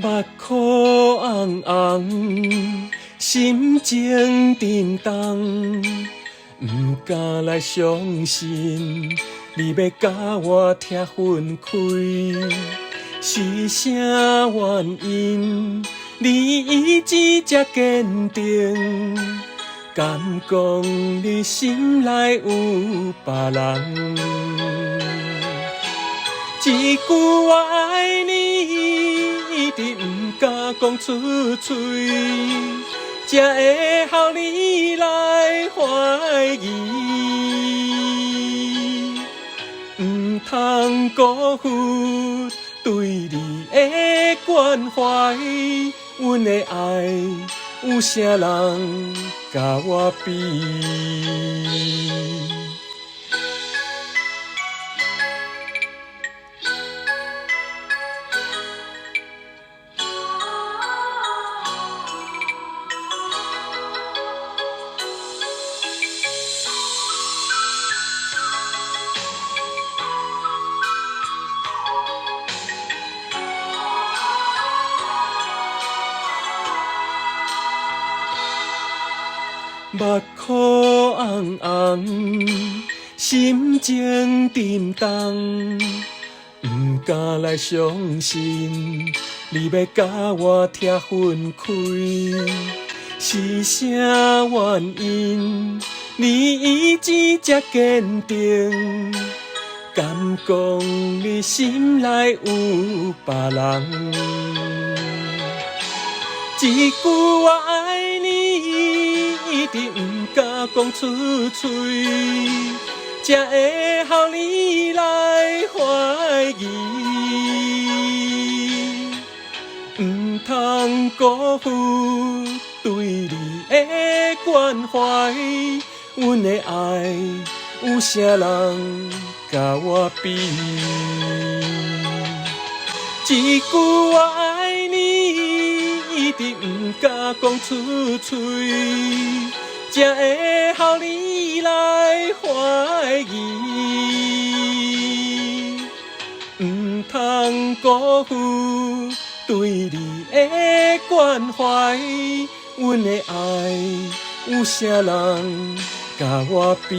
目眶红红，心情沉重，不敢来相信你要甲我拆分开，是啥原因？你意志这坚定，敢讲你心内有别人？一句我爱你，一直不敢讲出嘴，才会互你来怀疑。唔通辜负对你的关怀，阮的爱有啥人甲我比？目眶红红，心情沉重，不敢来相信你要甲我拆分开，是啥原因？你意志这坚定，敢讲你心内有别人？一句我爱你，一直不敢讲出嘴，才会互你来怀疑。唔通辜负对你的关怀，阮的爱有啥人甲我比？一句我爱你，一直不敢讲出嘴，才会互你来怀疑。唔通辜负对你的关怀，阮的爱有啥人甲我比？